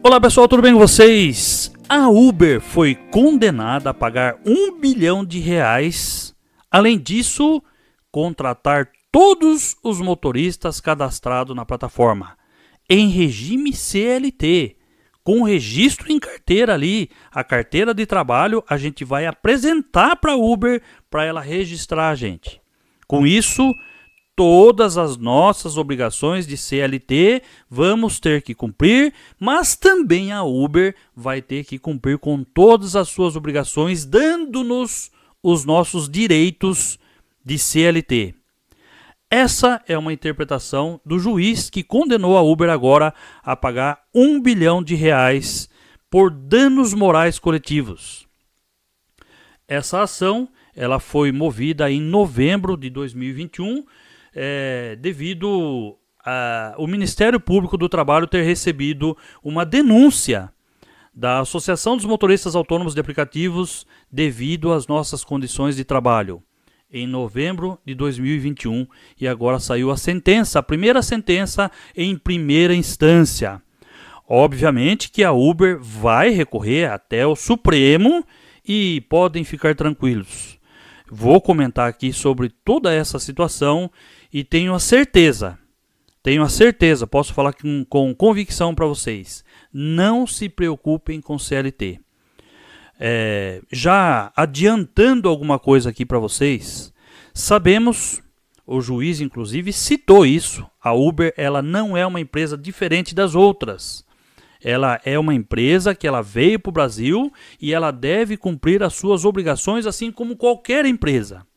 Olá pessoal, tudo bem com vocês? A Uber foi condenada a pagar R$1 bilhão. Além disso, contratar todos os motoristas cadastrados na plataforma em regime CLT, com registro em carteira ali, a carteira de trabalho a gente vai apresentar para a Uber para ela registrar a gente. Com isso, todas as nossas obrigações de CLT vamos ter que cumprir, mas também a Uber vai ter que cumprir com todas as suas obrigações, dando-nos os nossos direitos de CLT. Essa é uma interpretação do juiz que condenou a Uber agora a pagar R$1 bilhão por danos morais coletivos. Essa ação ela foi movida em novembro de 2021, devido ao Ministério Público do Trabalho ter recebido uma denúncia da Associação dos Motoristas Autônomos de Aplicativos devido às nossas condições de trabalho. Em novembro de 2021, e agora saiu a sentença, a primeira sentença em primeira instância. Obviamente que a Uber vai recorrer até o Supremo e podem ficar tranquilos. Vou comentar aqui sobre toda essa situação e tenho a certeza, posso falar com convicção para vocês, não se preocupem com CLT. Já adiantando alguma coisa aqui para vocês, sabemos, o juiz inclusive citou isso, a Uber ela não é uma empresa diferente das outras. Ela é uma empresa que ela veio para o Brasil e ela deve cumprir as suas obrigações assim como qualquer empresa.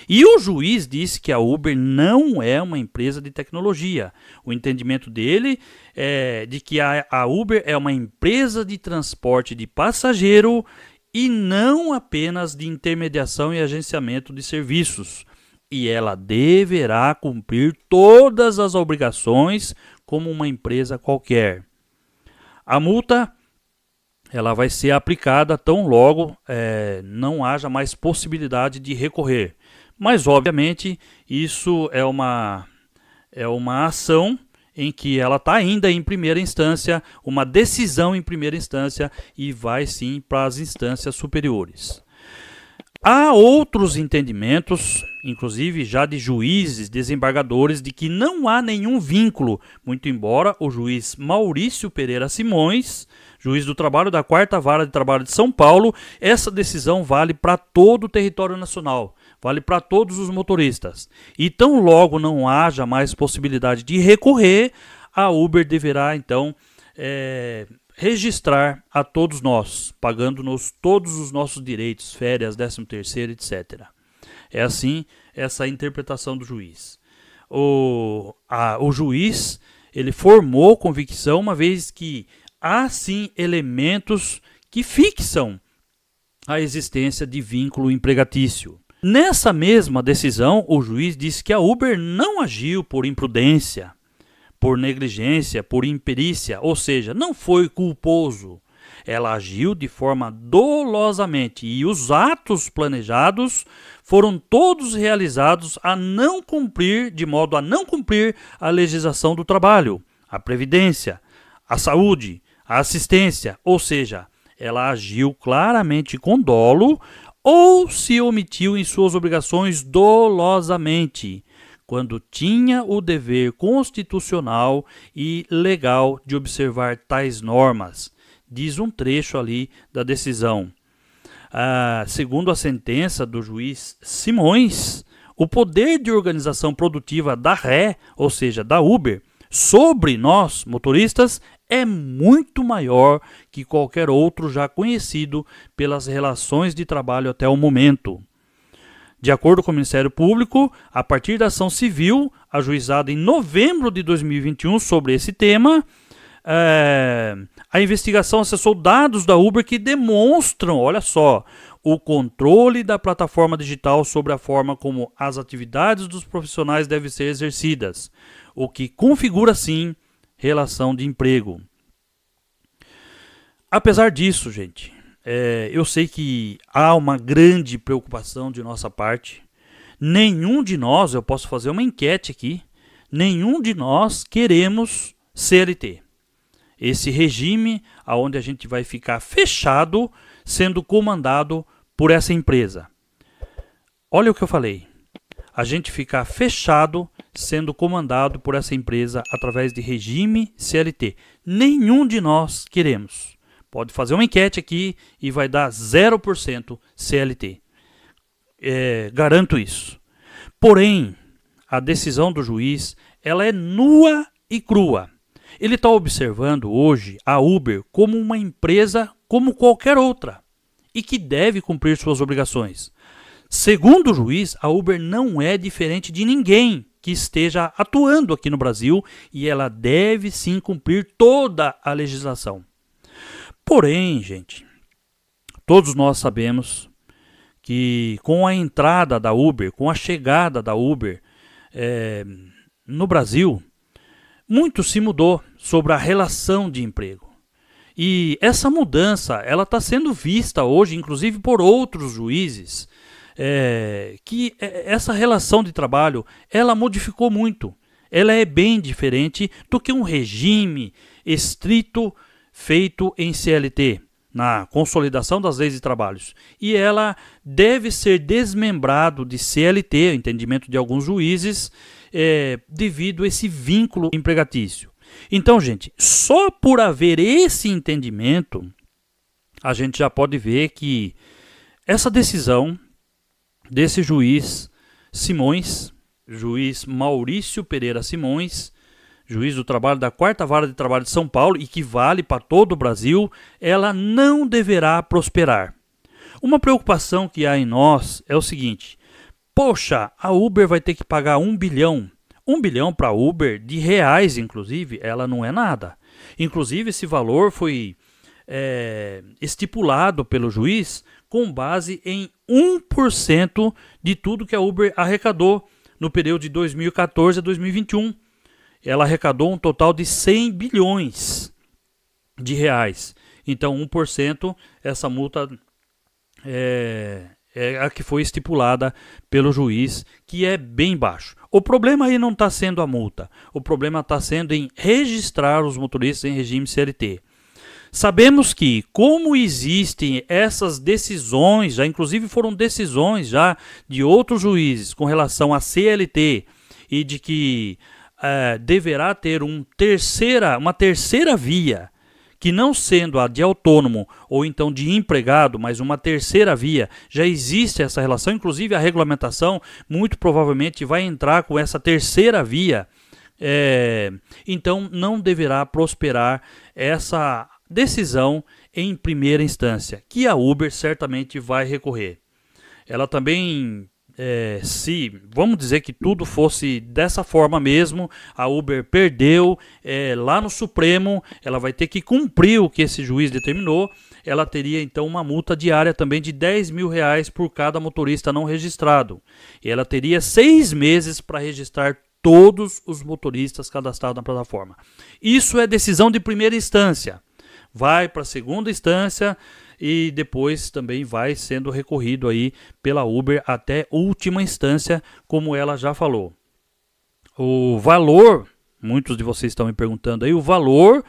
E o juiz disse que a Uber não é uma empresa de tecnologia. O entendimento dele é de que a Uber é uma empresa de transporte de passageiro e não apenas de intermediação e agenciamento de serviços. E ela deverá cumprir todas as obrigações como uma empresa qualquer. A multa ela vai ser aplicada tão logo não haja mais possibilidade de recorrer. Mas, obviamente, isso é uma ação em que ela está ainda em primeira instância, uma decisão em primeira instância e vai sim para as instâncias superiores. Há outros entendimentos, inclusive já de juízes, desembargadores, de que não há nenhum vínculo, muito embora o juiz Maurício Pereira Simões, juiz do trabalho da 4ª Vara de Trabalho de São Paulo, essa decisão vale para todo o território nacional, vale para todos os motoristas. E tão logo não haja mais possibilidade de recorrer, a Uber deverá então registrar a todos nós, pagando-nos todos os nossos direitos, férias, 13º, etc. É assim essa interpretação do juiz. O juiz ele formou convicção, uma vez que há sim elementos que fixam a existência de vínculo empregatício. Nessa mesma decisão, o juiz disse que a Uber não agiu por imprudência, por negligência, por imperícia, ou seja, não foi culposo. Ela agiu de forma dolosamente e os atos planejados foram todos realizados de modo a não cumprir a legislação do trabalho, a previdência, a saúde, a assistência, ou seja, ela agiu claramente com dolo ou se omitiu em suas obrigações dolosamente, quando tinha o dever constitucional e legal de observar tais normas, diz um trecho ali da decisão. Segundo a sentença do juiz Simões, o poder de organização produtiva da ré, ou seja, da Uber, sobre nós, motoristas, é muito maior que qualquer outro já conhecido pelas relações de trabalho até o momento. De acordo com o Ministério Público, a partir da ação civil, ajuizada em novembro de 2021 sobre esse tema, a investigação acessou dados da Uber que demonstram, olha só, o controle da plataforma digital sobre a forma como as atividades dos profissionais devem ser exercidas, o que configura, sim, relação de emprego. Apesar disso, gente, eu sei que há uma grande preocupação de nossa parte. Nenhum de nós, eu posso fazer uma enquete aqui, nenhum de nós queremos CLT. esse regime onde a gente vai ficar fechado, sendo comandado por essa empresa. Olha o que eu falei. A gente ficar fechado, sendo comandado por essa empresa através de regime CLT. Nenhum de nós queremos. Pode fazer uma enquete aqui e vai dar 0% CLT. Garanto isso. Porém, a decisão do juiz, ela é nua e crua. Ele está observando hoje a Uber como uma empresa como qualquer outra e que deve cumprir suas obrigações. Segundo o juiz, a Uber não é diferente de ninguém que esteja atuando aqui no Brasil e ela deve sim cumprir toda a legislação. Porém, gente, todos nós sabemos que com a entrada da Uber, com a chegada da Uber no Brasil, muito se mudou sobre a relação de emprego. E essa mudança ela está sendo vista hoje, inclusive por outros juízes, que essa relação de trabalho ela modificou muito. Ela é bem diferente do que um regime estrito feito em CLT, na consolidação das leis de trabalhos. E ela deve ser desmembrado de CLT, o entendimento de alguns juízes, devido a esse vínculo empregatício. Então, gente, só por haver esse entendimento, a gente já pode ver que essa decisão desse juiz Simões, juiz Maurício Pereira Simões, juiz do trabalho da 4ª Vara de Trabalho de São Paulo e que vale para todo o Brasil, ela não deverá prosperar. Uma preocupação que há em nós é o seguinte: poxa, a Uber vai ter que pagar 1 bilhão. 1 bilhão para a Uber, de reais inclusive, ela não é nada. Inclusive esse valor foi estipulado pelo juiz com base em 1% de tudo que a Uber arrecadou no período de 2014 a 2021. Ela arrecadou um total de 100 bilhões de reais. Então 1%, essa multa é a que foi estipulada pelo juiz, que é bem baixo. O problema aí não está sendo a multa. O problema está sendo em registrar os motoristas em regime CLT. Sabemos que, como existem essas decisões, já inclusive foram decisões já de outros juízes com relação a CLT e de que deverá ter uma terceira via, que não sendo a de autônomo ou então de empregado, mas uma terceira via, já existe essa relação, inclusive a regulamentação muito provavelmente vai entrar com essa terceira via, então não deverá prosperar essa decisão em primeira instância, que a Uber certamente vai recorrer. Ela também, se vamos dizer que tudo fosse dessa forma mesmo, a Uber perdeu lá no Supremo, ela vai ter que cumprir o que esse juiz determinou. Ela teria então uma multa diária também de 10 mil reais por cada motorista não registrado. E ela teria 6 meses para registrar todos os motoristas cadastrados na plataforma. Isso é decisão de primeira instância. Vai para a segunda instância e depois também vai sendo recorrido aí pela Uber até última instância, como ela já falou. O valor, muitos de vocês estão me perguntando aí, o valor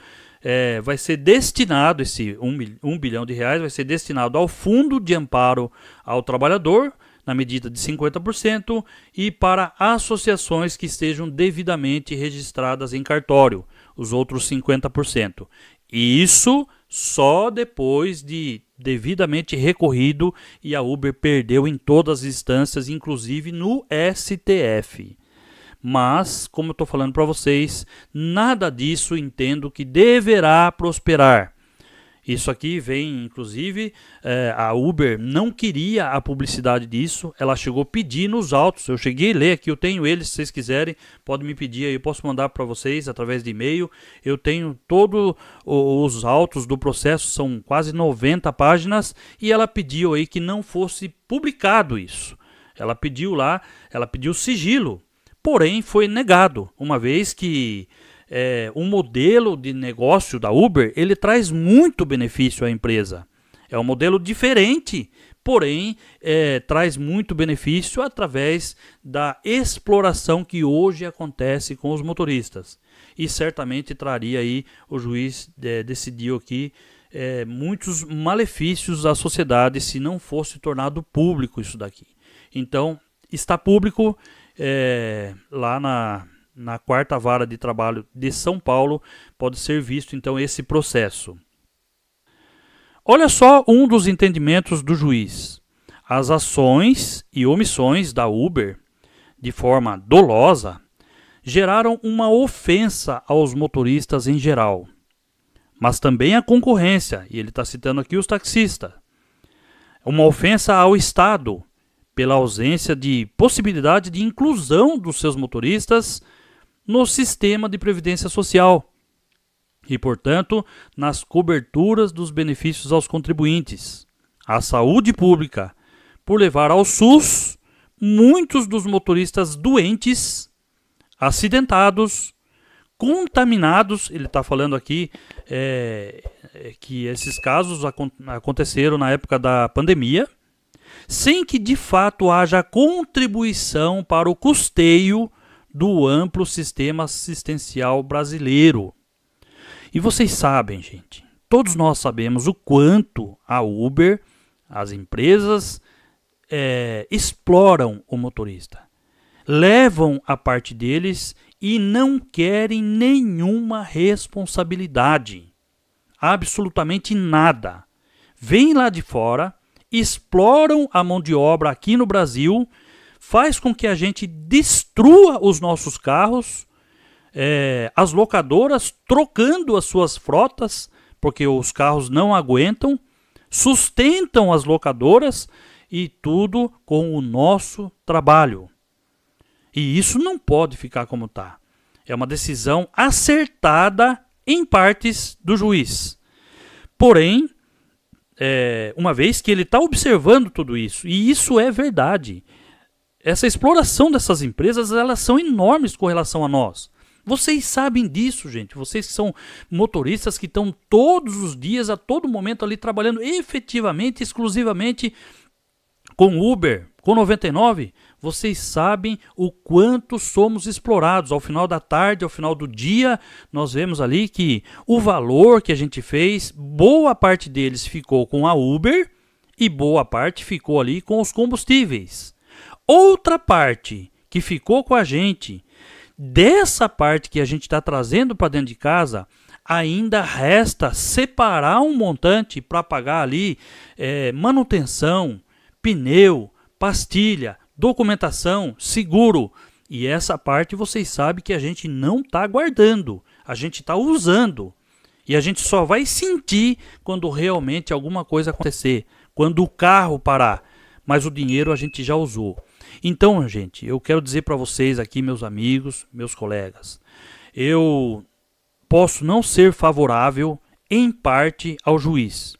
vai ser destinado, esse 1 bilhão de reais vai ser destinado ao Fundo de Amparo ao Trabalhador, na medida de 50%, e para associações que estejam devidamente registradas em cartório, os outros 50%. Isso só depois de devidamente recorrido e a Uber perdeu em todas as instâncias, inclusive no STF. Mas, como eu estou falando para vocês, nada disso entendo que deverá prosperar. Isso aqui vem, inclusive, a Uber não queria a publicidade disso, ela chegou a pedir nos autos, eu cheguei a ler aqui, eu tenho eles, se vocês quiserem, podem me pedir aí, eu posso mandar para vocês através de e-mail, eu tenho todos os autos do processo, são quase 90 páginas, e ela pediu aí que não fosse publicado isso, ela pediu lá, ela pediu sigilo, porém foi negado, uma vez que um modelo de negócio da Uber, ele traz muito benefício à empresa. É um modelo diferente, porém traz muito benefício através da exploração que hoje acontece com os motoristas. E certamente traria aí, o juiz decidiu aqui, muitos malefícios à sociedade se não fosse tornado público isso daqui. Então, está público lá na 4ª Vara de Trabalho de São Paulo, pode ser visto então esse processo. Olha só um dos entendimentos do juiz. As ações e omissões da Uber, de forma dolosa, geraram uma ofensa aos motoristas em geral, mas também à concorrência, e ele está citando aqui os taxistas. Uma ofensa ao Estado, pela ausência de possibilidade de inclusão dos seus motoristas no sistema de previdência social e, portanto, nas coberturas dos benefícios aos contribuintes. A saúde pública, por levar ao SUS muitos dos motoristas doentes, acidentados, contaminados. Ele está falando aqui que esses casos aconteceram na época da pandemia, sem que de fato haja contribuição para o custeio do amplo sistema assistencial brasileiro. E vocês sabem, gente, todos nós sabemos o quanto a Uber, as empresas, exploram o motorista. Levam a parte deles e não querem nenhuma responsabilidade. Absolutamente nada. Vêm lá de fora, exploram a mão de obra aqui no Brasil, faz com que a gente destrua os nossos carros, as locadoras trocando as suas frotas, porque os carros não aguentam, sustentam as locadoras e tudo com o nosso trabalho. E isso não pode ficar como está. É uma decisão acertada em partes do juiz. Porém, uma vez que ele está observando tudo isso, e isso é verdade, essa exploração dessas empresas, elas são enormes com relação a nós. Vocês sabem disso, gente. Vocês que são motoristas que estão todos os dias, a todo momento ali trabalhando efetivamente, exclusivamente com Uber, com 99, vocês sabem o quanto somos explorados. Ao final da tarde, ao final do dia, nós vemos ali que o valor que a gente fez, boa parte deles ficou com a Uber e boa parte ficou ali com os combustíveis. Outra parte que ficou com a gente, dessa parte que a gente está trazendo para dentro de casa, ainda resta separar um montante para pagar ali manutenção, pneu, pastilha, documentação, seguro. E essa parte vocês sabem que a gente não está guardando, a gente está usando. E a gente só vai sentir quando realmente alguma coisa acontecer, quando o carro parar. Mas o dinheiro a gente já usou. Então, gente, eu quero dizer para vocês aqui, meus amigos, meus colegas, eu posso não ser favorável em parte ao juiz.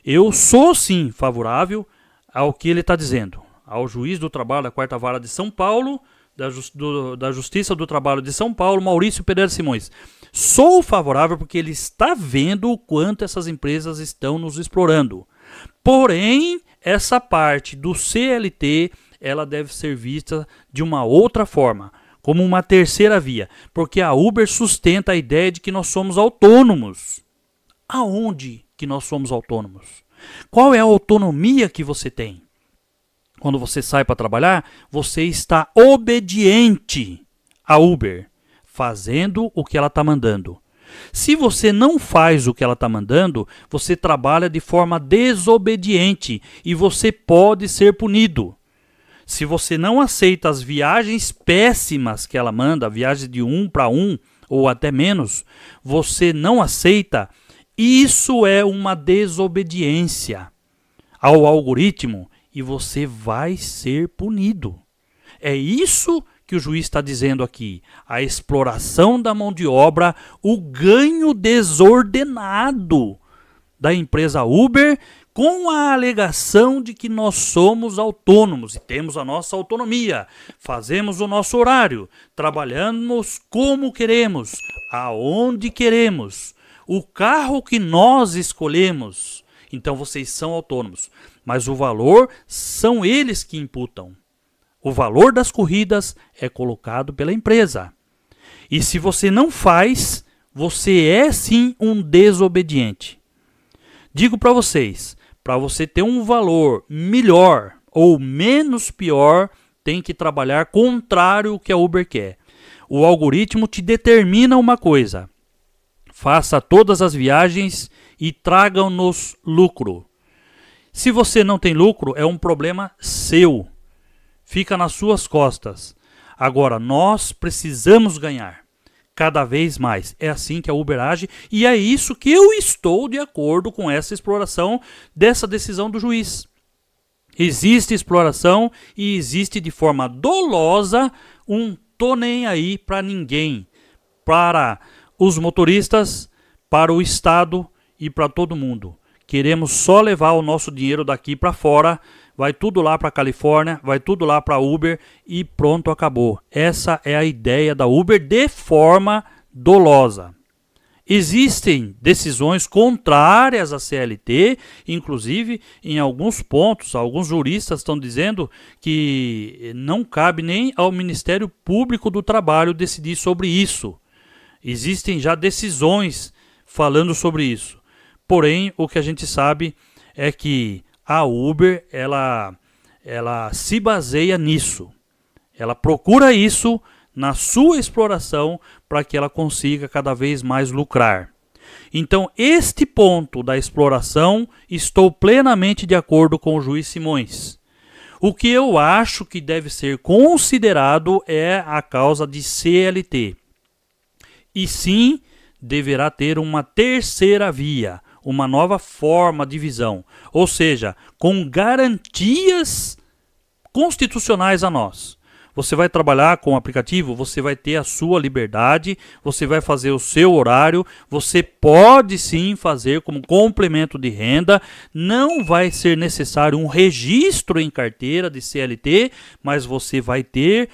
Eu sou sim favorável ao que ele está dizendo, ao juiz do trabalho da 4ª Vara de São Paulo, da Justiça do Trabalho de São Paulo, Maurício Pereira Simões. Sou favorável porque ele está vendo o quanto essas empresas estão nos explorando. Porém, essa parte do CLT, ela deve ser vista de uma outra forma, como uma terceira via, porque a Uber sustenta a ideia de que nós somos autônomos. Aonde que nós somos autônomos? Qual é a autonomia que você tem? Quando você sai para trabalhar, você está obediente à Uber, fazendo o que ela está mandando. Se você não faz o que ela está mandando, você trabalha de forma desobediente e você pode ser punido. Se você não aceita as viagens péssimas que ela manda, viagens de 1 para 1 ou até menos, você não aceita, isso é uma desobediência ao algoritmo e você vai ser punido. É isso que o juiz está dizendo aqui. A exploração da mão de obra, o ganho desordenado da empresa Uber, com a alegação de que nós somos autônomos e temos a nossa autonomia, fazemos o nosso horário, trabalhamos como queremos, aonde queremos, o carro que nós escolhemos. Então vocês são autônomos. mas o valor são eles que imputam. O valor das corridas é colocado pela empresa. E se você não faz, você é sim um desobediente. Digo para vocês, para você ter um valor melhor ou menos pior, tem que trabalhar contrário ao que a Uber quer. O algoritmo te determina uma coisa: faça todas as viagens e tragam-nos lucro. Se você não tem lucro, é um problema seu. Fica nas suas costas. Agora, nós precisamos ganhar cada vez mais. É assim que a Uber age e é isso que eu estou de acordo com essa exploração dessa decisão do juiz. Existe exploração e existe de forma dolosa um tô nem aí para ninguém, para os motoristas, para o Estado e para todo mundo. Queremos só levar o nosso dinheiro daqui para fora, vai tudo lá para a Califórnia, vai tudo lá para a Uber e pronto, acabou. Essa é a ideia da Uber de forma dolosa. Existem decisões contrárias à CLT, inclusive em alguns pontos, alguns juristas estão dizendo que não cabe nem ao Ministério Público do Trabalho decidir sobre isso. Existem já decisões falando sobre isso. Porém, o que a gente sabe é que a Uber ela se baseia nisso. Ela procura isso na sua exploração para que ela consiga cada vez mais lucrar. Então, este ponto da exploração, estou plenamente de acordo com o juiz Simões. O que eu acho que deve ser considerado é a causa de CLT. E sim, deverá ter uma terceira via, uma nova forma de visão, ou seja, com garantias constitucionais a nós. Você vai trabalhar com o aplicativo, você vai ter a sua liberdade, você vai fazer o seu horário, você pode sim fazer como complemento de renda, não vai ser necessário um registro em carteira de CLT, mas você vai ter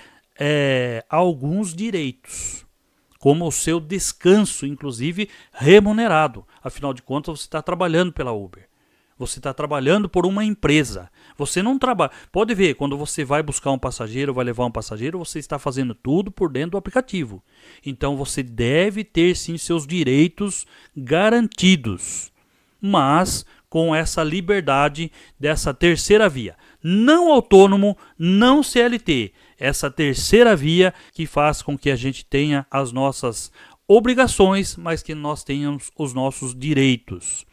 alguns direitos, como o seu descanso, inclusive remunerado. Afinal de contas, você está trabalhando pela Uber. Você está trabalhando por uma empresa. Você não trabalha. Pode ver, quando você vai buscar um passageiro, vai levar um passageiro, você está fazendo tudo por dentro do aplicativo. Então você deve ter sim seus direitos garantidos, mas com essa liberdade dessa terceira via. Não autônomo, não CLT. Essa terceira via que faz com que a gente tenha as nossas obrigações, mas que nós tenhamos os nossos direitos.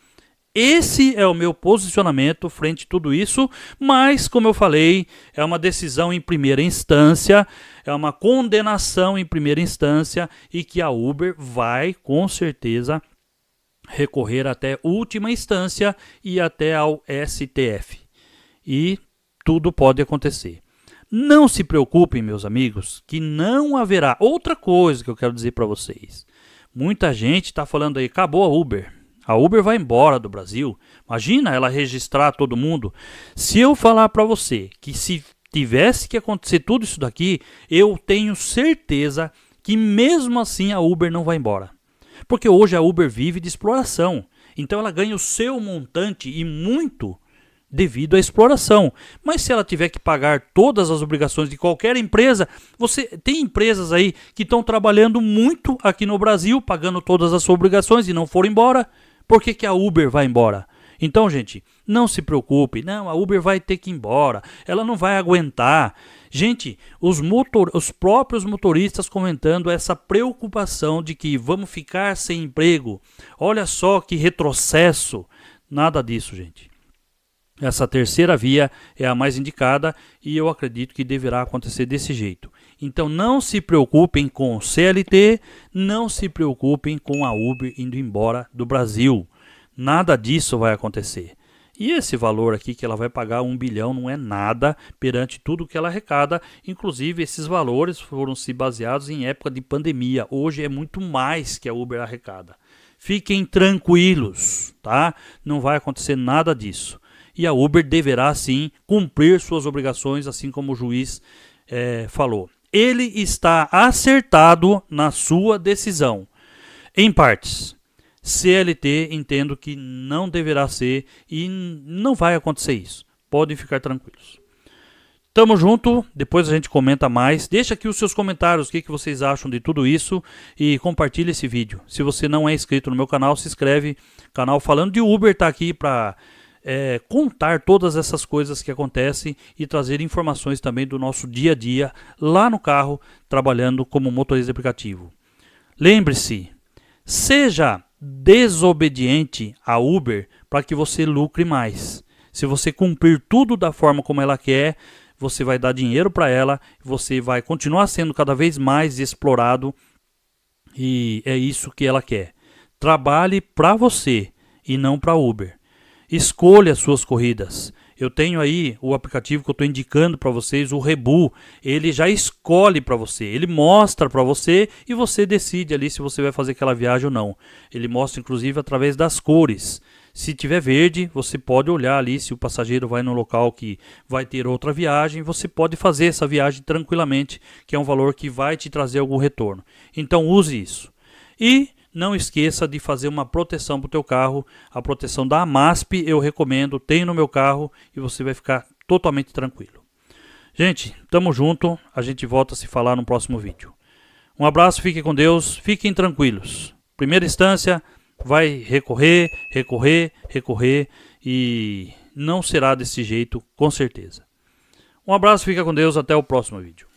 Esse é o meu posicionamento frente a tudo isso, mas, como eu falei, é uma decisão em primeira instância, é uma condenação em primeira instância e que a Uber vai, com certeza, recorrer até última instância e até ao STF. E tudo pode acontecer. Não se preocupem, meus amigos, que não haverá. Outra coisa que eu quero dizer para vocês. Muita gente está falando aí, acabou a Uber. A Uber vai embora do Brasil. Imagina ela registrar todo mundo. Se eu falar para você que se tivesse que acontecer tudo isso daqui, eu tenho certeza que mesmo assim a Uber não vai embora. Porque hoje a Uber vive de exploração. Então ela ganha o seu montante e muito devido à exploração. Mas se ela tiver que pagar todas as obrigações de qualquer empresa, você tem empresas aí que estão trabalhando muito aqui no Brasil, pagando todas as suas obrigações e não foram embora. Por que a Uber vai embora? Então, gente, não se preocupe. Não, a Uber vai ter que ir embora. Ela não vai aguentar. Gente, os próprios motoristas comentando essa preocupação de que vamos ficar sem emprego. Olha só que retrocesso. Nada disso, gente. Essa terceira via é a mais indicada e eu acredito que deverá acontecer desse jeito. Então não se preocupem com o CLT, não se preocupem com a Uber indo embora do Brasil. Nada disso vai acontecer. E esse valor aqui que ela vai pagar 1 bilhão não é nada perante tudo que ela arrecada. Inclusive esses valores foram se baseados em época de pandemia. Hoje é muito mais que a Uber arrecada. Fiquem tranquilos, tá? Não vai acontecer nada disso. E a Uber deverá sim cumprir suas obrigações, assim como o juiz falou. Ele está acertado na sua decisão. Em partes, CLT entendo que não deverá ser e não vai acontecer isso. podem ficar tranquilos. Tamo junto, depois a gente comenta mais. Deixa aqui os seus comentários, o que vocês acham de tudo isso e compartilha esse vídeo. Se você não é inscrito no meu canal, se inscreve. O canal Falando de Uber está aqui para contar todas essas coisas que acontecem e trazer informações também do nosso dia a dia lá no carro, trabalhando como motorista de aplicativo. Lembre-se, seja desobediente a Uber para que você lucre mais. Se você cumprir tudo da forma como ela quer, você vai dar dinheiro para ela, você vai continuar sendo cada vez mais explorado e é isso que ela quer. Trabalhe para você e não para Uber. Escolha as suas corridas. Eu tenho aí o aplicativo que eu estou indicando para vocês, o Rebu. Ele já escolhe para você, ele mostra para você e você decide ali se você vai fazer aquela viagem ou não. Ele mostra inclusive através das cores. Se tiver verde, você pode olhar ali se o passageiro vai no local que vai ter outra viagem, você pode fazer essa viagem tranquilamente, que é um valor que vai te trazer algum retorno. Então use isso. E não esqueça de fazer uma proteção para o teu carro. A proteção da AMASP eu recomendo, tenho no meu carro e você vai ficar totalmente tranquilo. Gente, tamo junto, a gente volta a se falar no próximo vídeo. Um abraço, fiquem com Deus, fiquem tranquilos. Primeira instância, vai recorrer e não será desse jeito, com certeza. Um abraço, fica com Deus, até o próximo vídeo.